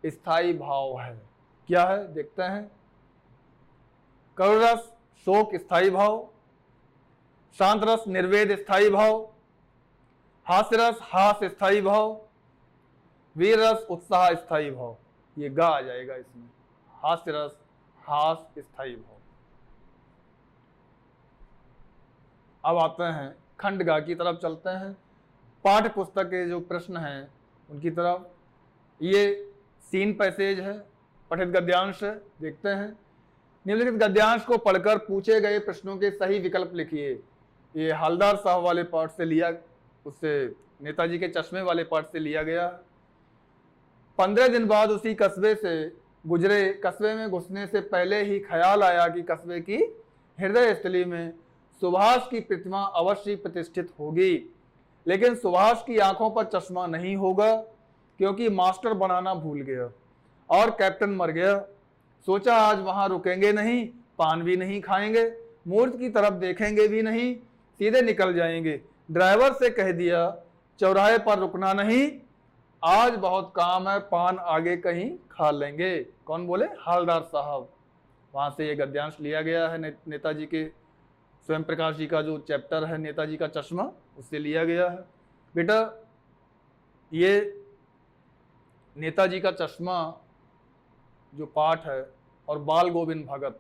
स्थायी भाव है। क्या है देखते हैं। करुण रस, शोक, स्थायी भाव। शांत रस, निर्वेद, स्थायी भाव। हास्य रस, हास, स्थायी भाव। वीर रस उत्साह स्थायी भाव, ये गा आ जाएगा इसमें। हास्य रस हास स्थायी भाव। अब आते हैं खंड गा की तरफ चलते हैं। पाठ्य पुस्तक के जो प्रश्न हैं उनकी तरफ। ये सीन पैसेज है, पठित गद्यांश है, देखते हैं। निम्नलिखित गद्यांश को पढ़कर पूछे गए प्रश्नों के सही विकल्प लिखिए। ये हवलदार साहब वाले पाठ से लिया, उससे नेताजी के चश्मे वाले पाठ से लिया गया। 15 दिन बाद उसी कस्बे से गुजरे। कस्बे में घुसने से पहले ही ख्याल आया कि कस्बे की हृदय स्थली में सुभाष की प्रतिमा अवश्य प्रतिष्ठित होगी, लेकिन सुभाष की आंखों पर चश्मा नहीं होगा क्योंकि मास्टर बनाना भूल गया और कैप्टन मर गया। सोचा आज वहां रुकेंगे नहीं, पान भी नहीं खाएंगे, मूर्ति की तरफ देखेंगे भी नहीं, सीधे निकल जाएंगे। ड्राइवर से कह दिया चौराहे पर रुकना नहीं, आज बहुत काम है, पान आगे कहीं खा लेंगे। कौन बोले? हवलदार साहब। वहां से ये गद्यांश लिया गया है। नेताजी के स्वयं प्रकाश जी का जो चैप्टर है नेताजी का चश्मा, उससे लिया गया है। बेटा ये नेताजी का चश्मा जो पाठ है और बाल गोविंद भगत,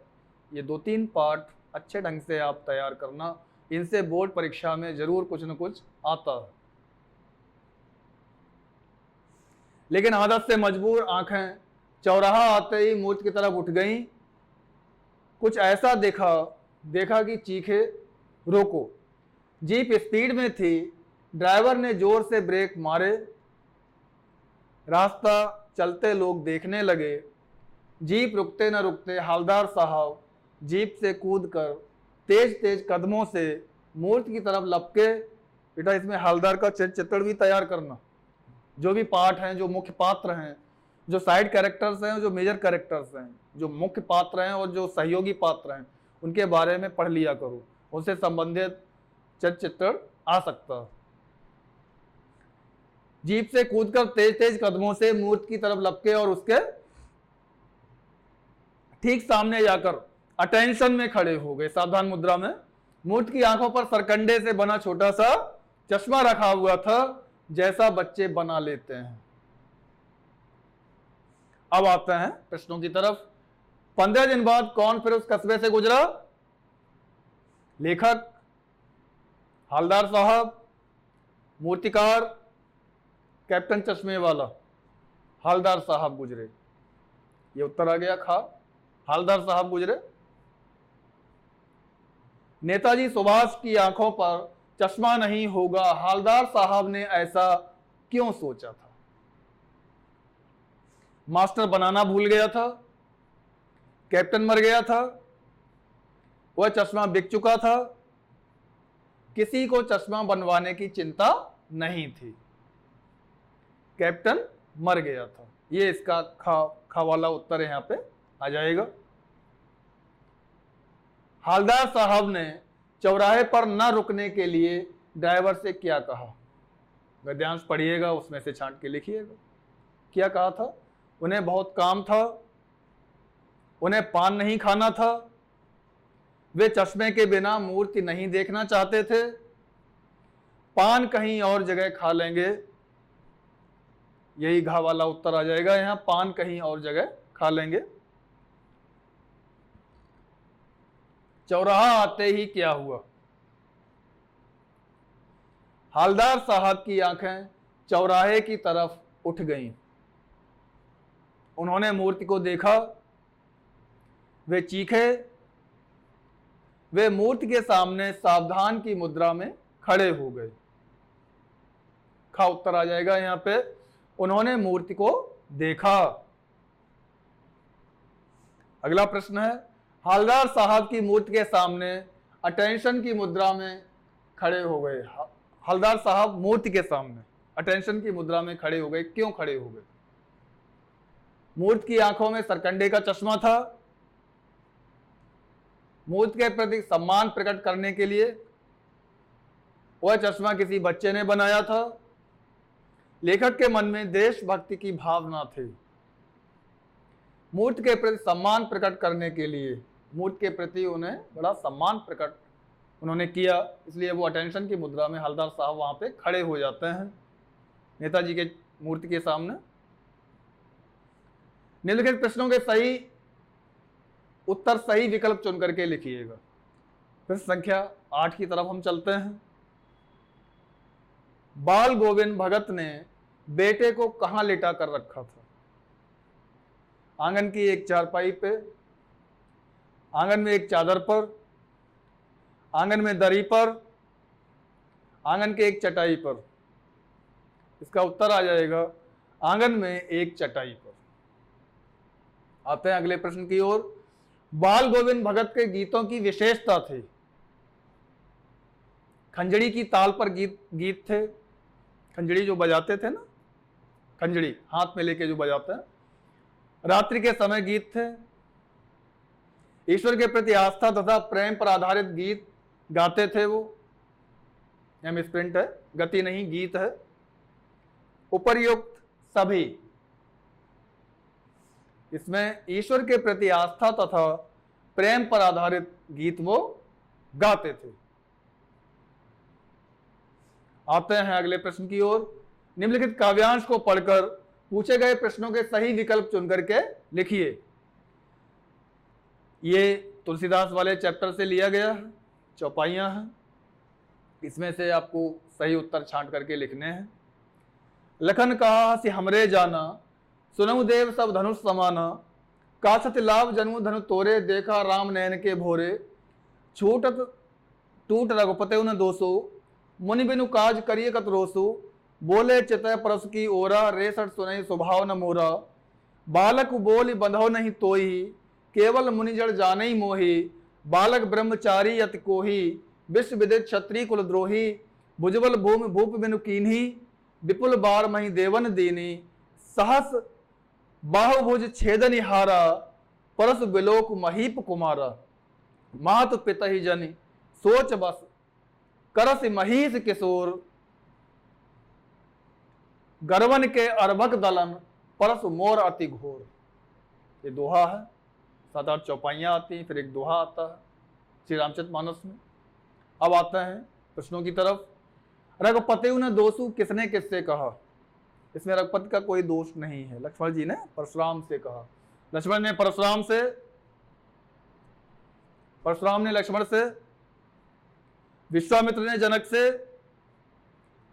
ये 2-3 पाठ अच्छे ढंग से आप तैयार करना। इनसे बोर्ड परीक्षा में जरूर कुछ न कुछ आता है। लेकिन आदत से मजबूर आंखें चौराहा आते ही मूर्ति की तरफ उठ गईं। कुछ ऐसा देखा कि चीखे, रोको। जीप स्पीड में थी। ड्राइवर ने जोर से ब्रेक मारे। रास्ता चलते लोग देखने लगे। जीप रुकते न रुकते हवलदार साहब जीप से कूदकर तेज तेज कदमों से मूर्ति की तरफ लपके। बेटा इसमें हवलदार का चित्र भी तैयार करना। जो भी पार्ट हैं, जो मुख्य पात्र हैं, जो साइड कैरेक्टर्स हैं, जो मेजर कैरेक्टर्स हैं, जो मुख्य पात्र हैं और जो सहयोगी पात्र हैं, उनके बारे में पढ़ लिया करो। उनसे संबंधित चित्र आ सकता है। जीप से कूदकर तेज तेज कदमों से मूर्ति की तरफ लपके और उसके ठीक सामने जाकर अटेंशन में खड़े हो गए, सावधान मुद्रा में। मूर्ति की आंखों पर सरकंडे से बना छोटा सा चश्मा रखा हुआ था, जैसा बच्चे बना लेते हैं। अब आते हैं प्रश्नों की तरफ। 15 दिन बाद कौन फिर उस कस्बे से गुजरा? लेखक हवलदार साहब, मूर्तिकार, कैप्टन चश्मे वाला। हवलदार साहब गुजरे, ये उत्तर आ गया खा। हवलदार साहब गुजरे। नेताजी सुभाष की आंखों पर चश्मा नहीं होगा, हवलदार साहब ने ऐसा क्यों सोचा था? मास्टर बनाना भूल गया था, कैप्टन मर गया था, वह चश्मा बिक चुका था, किसी को चश्मा बनवाने की चिंता नहीं थी, कैप्टन मर गया था। ये इसका खा वाला उत्तर यहां पे आ जाएगा। हवलदार साहब ने चौराहे पर न रुकने के लिए ड्राइवर से क्या कहा? गद्यांश पढ़िएगा, उसमें से छांट के लिखिएगा। क्या कहा था? उन्हें बहुत काम था, उन्हें पान नहीं खाना था, वे चश्मे के बिना मूर्ति नहीं देखना चाहते थे, पान कहीं और जगह खा लेंगे। यही घा वाला उत्तर आ जाएगा यहां, पान कहीं और जगह खा लेंगे। चौराहा आते ही क्या हुआ? हवलदार साहब की आंखें चौराहे की तरफ उठ गईं। उन्होंने मूर्ति को देखा, वे चीखे। वे मूर्ति के सामने सावधान की मुद्रा में खड़े हो गए। खा उत्तर आ जाएगा यहां पे, उन्होंने मूर्ति को देखा। अगला प्रश्न है, हवलदार साहब की मूर्ति के सामने अटेंशन की मुद्रा में खड़े हो गए। हवलदार साहब मूर्ति के सामने अटेंशन की मुद्रा में खड़े हो गए, क्यों खड़े हो गए? मूर्ति की आंखों में सरकंडे का चश्मा था, मूर्ति के प्रति सम्मान प्रकट करने के लिए। वह चश्मा किसी बच्चे ने बनाया था। लेखक के मन में देशभक्ति की भावना थी। मूर्ति के प्रति सम्मान प्रकट करने के लिए, मूर्ति के प्रति उन्हें बड़ा सम्मान प्रकट उन्होंने किया, इसलिए वो अटेंशन की मुद्रा में हवलदार साहब वहां पे खड़े हो जाते हैं। नेताजी के मूर्ति के सामने। निम्नलिखित प्रश्नों के सही उत्तर सही विकल्प चुन करके लिखिएगा। प्रश्न संख्या 8 की तरफ हम चलते हैं। बाल गोविंद भगत ने बेटे को कहां लेटा कर रखा था? आंगन की एक चारपाई पे, आंगन में एक चादर पर, आंगन में दरी पर, आंगन के एक चटाई पर। इसका उत्तर आ जाएगा आंगन में एक चटाई पर। आते हैं अगले प्रश्न की ओर। बाल गोविंद भगत के गीतों की विशेषता थी। खंजड़ी की ताल पर गीत थे। खंजड़ी जो बजाते थे ना, खंजड़ी हाथ में लेके जो बजाते हैं। रात्रि के समय गीत थे। ईश्वर के प्रति आस्था तथा प्रेम पर आधारित गीत गाते थे वो। यह स्प्रिंट है, गति नहीं, गीत है। उपर्युक्त सभी, इसमें ईश्वर के प्रति आस्था तथा प्रेम पर आधारित गीत वो गाते थे। आते हैं अगले प्रश्न की ओर। निम्नलिखित काव्यांश को पढ़कर पूछे गए प्रश्नों के सही विकल्प चुनकर के लिखिए। ये तुलसीदास वाले चैप्टर से लिया गया है, चौपाइयां हैं। इसमें से आपको सही उत्तर छांट करके लिखने हैं। लखन कहा सि हमरे जाना, सुनऊ देव सब धनुष समाना, काछत लाभ जन्म धनु तोरे, देखा राम नयन के भोरे, छूटत टूट रघुपते न दोसो, मुनि बिनु काज करिए कत रोसु, बोले चितय परस की ओरा, रेसठ सुनई स्वभाव न मोरा, बालक बोल बंधो नहीं तोही, केवल मुनि जड़ जाने मोही, बालक ब्रह्मचारी यति कोही, विश्व विदित क्षत्रिय कुल द्रोही, भुजबल भूमि भूप बिनु कीन्ही, विपुल बार मही देवन दीनी, सहस बाहुभुज छेदनि हारा, परस बिलोक महीप कुमारा, मात पिता ही जनि सोच बस, करस महीस किशोर, गर्वन के अर्भक दलन, परस मोर अति घोर। ये दोहा है। 7-8 चौपाइयां आती हैं, फिर एक दोहा आता है श्री रामचरितमानस में। अब आते हैं प्रश्नों की तरफ। रघुपति ने दोषु किसने किससे कहा? इसमें रघुपति का कोई दोष नहीं है। लक्ष्मण जी ने परशुराम से कहा। लक्ष्मण ने परशुराम से, परशुराम ने लक्ष्मण से, विश्वामित्र ने जनक से,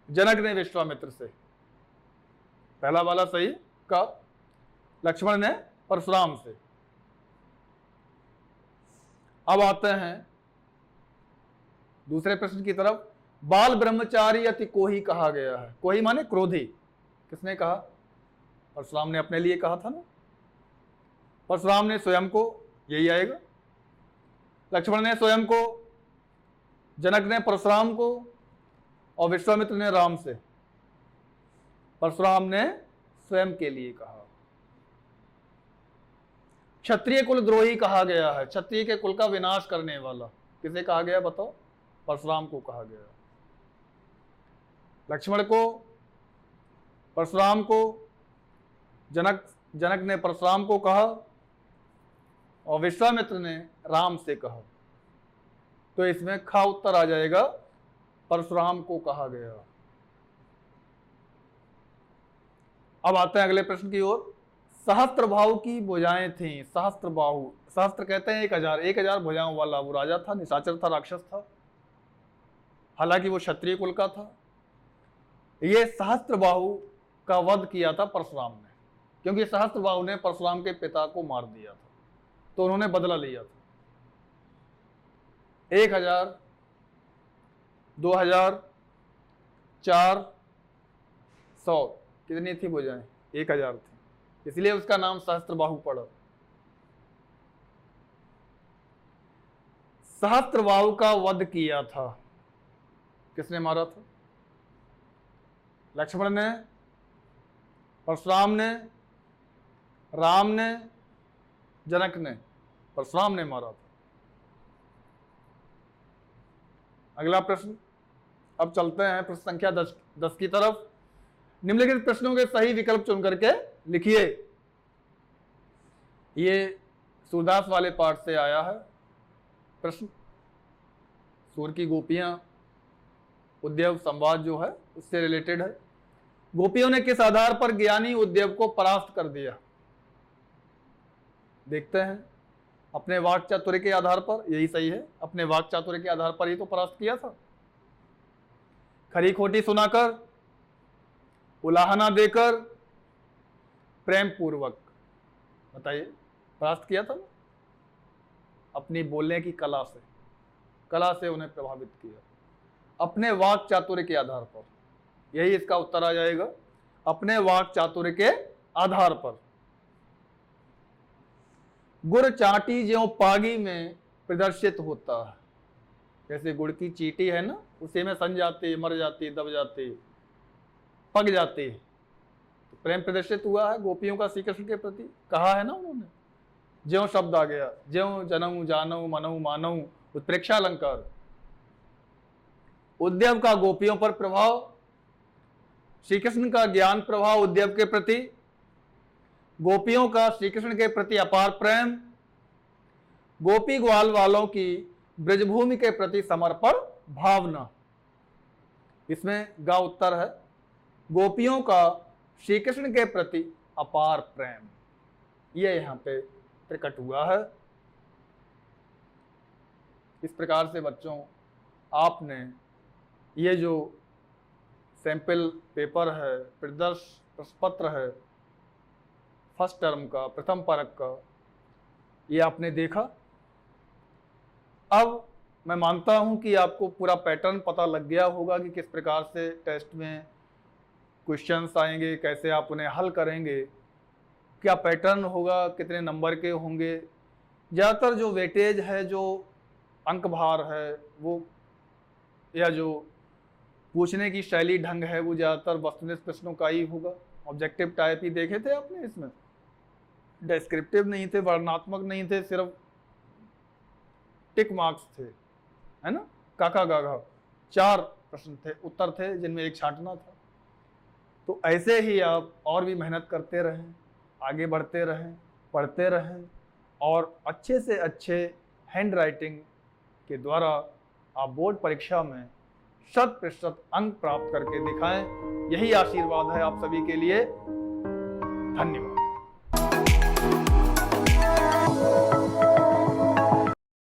जनक ने विश्वामित्र से। पहला वाला सही का, लक्ष्मण ने परशुराम से। अब आते हैं दूसरे प्रश्न की तरफ। बाल ब्रह्मचारी अति कोही कहा गया है। कोही माने क्रोधी। किसने कहा? परशुराम ने अपने लिए कहा था ना। परशुराम ने स्वयं को, यही आएगा। लक्ष्मण ने स्वयं को, जनक ने परशुराम को, और विश्वामित्र ने राम से। परशुराम ने स्वयं के लिए कहा। क्षत्रिय कुल द्रोही कहा गया है। क्षत्रिय के कुल का विनाश करने वाला किसे कहा गया बताओ? परशुराम को कहा गया। लक्ष्मण को, परशुराम को, जनक ने परशुराम को कहा, और विश्वामित्र ने राम से कहा। तो इसमें खा उत्तर आ जाएगा, परशुराम को कहा गया। अब आते हैं अगले प्रश्न की ओर। सहस्त्र बाहु की भुजाएं थीं। सहस्त्र बाहु, सहस्त्र कहते हैं 1000 भुजाओं वाला वो राजा था, निशाचर था, राक्षस था। हालांकि वो क्षत्रिय कुल का था। ये सहस्त्र बाहु का वध किया था परशुराम ने, क्योंकि सहस्त्र बाहु ने परशुराम के पिता को मार दिया था, तो उन्होंने बदला लिया था। 1000, 2000, 400 कितनी थी भुजाएं? 1000 थी, इसलिए उसका नाम सहस्त्र बाहु पड़ा। सहस्त्र बाहु का वध किया था। किसने मारा था? लक्ष्मण ने, परशुराम ने, राम ने, जनक ने। परशुराम ने मारा था। अगला प्रश्न। अब चलते हैं प्रश्न संख्या 10 की तरफ। निम्नलिखित प्रश्नों के सही विकल्प चुन करके लिखिए। ये सूरदास वाले पाठ से आया है प्रश्न। सूर की गोपियां, उद्यव संवाद जो है उससे रिलेटेड है। गोपियों ने किस आधार पर ज्ञानी उद्यव को परास्त कर दिया? देखते हैं। अपने वाक चातुर्य के आधार पर, यही सही है, अपने वाक चातुर्य के आधार पर ही तो परास्त किया था। खरी खोटी सुनाकर, उलाहना देकर, प्रेम पूर्वक, बताइए, परास्त किया था ना? अपनी बोलने की कला से उन्हें प्रभावित किया, अपने वाक चातुर्य के आधार पर। यही इसका उत्तर आ जाएगा, अपने वाक चातुर्य के आधार पर। गुड़ चाटी ज्यों पागी में प्रदर्शित होता है। जैसे गुड़ की चीटी है ना, उसी में सन जाती, मर जाती, दब जाती, पक जाती, तो प्रेम प्रदर्शित हुआ है गोपियों का श्री कृष्ण के प्रति। कहा है ना उन्होंने, ज्यों शब्द आ गया, ज्यों जनऊ जानऊ मनऊ मानऊ, उत्प्रेक्षा अलंकार। उद्यव का गोपियों पर प्रभाव, श्री कृष्ण का ज्ञान प्रभाव उद्यव के प्रति, गोपियों का श्री कृष्ण के प्रति अपार प्रेम, गोपी ग्वाल वालों की ब्रजभूमि के प्रति समर्पण भावना। इसमें गा उत्तर है, गोपियों का श्री कृष्ण के प्रति अपार प्रेम। यह यहां पे प्रकट हुआ है। इस प्रकार से बच्चों, आपने ये जो सैंपल पेपर है, प्रश्न पत्र है फर्स्ट टर्म का, प्रथम परक का, ये आपने देखा। अब मैं मानता हूं कि आपको पूरा पैटर्न पता लग गया होगा कि किस प्रकार से टेस्ट में क्वेश्चंस आएंगे, कैसे आप उन्हें हल करेंगे, क्या पैटर्न होगा, कितने नंबर के होंगे। ज़्यादातर जो वेटेज है, जो अंक भार है, वो या जो पूछने की शैली ढंग है, वो ज़्यादातर वस्तुनिष्ठ प्रश्नों का ही होगा। ऑब्जेक्टिव टाइप ही देखे थे आपने, इसमें डिस्क्रिप्टिव नहीं थे, वर्णनात्मक नहीं थे, सिर्फ टिक मार्क्स थे, है ना। काका गागा 4 प्रश्न थे, उत्तर थे, जिनमें एक छांटना था। तो ऐसे ही आप और भी मेहनत करते रहें, आगे बढ़ते रहें, पढ़ते रहें, और अच्छे से अच्छे हैंड राइटिंग के द्वारा आप बोर्ड परीक्षा में 100% अंक प्राप्त करके दिखाएं। यही आशीर्वाद है आप सभी के लिए। धन्यवाद।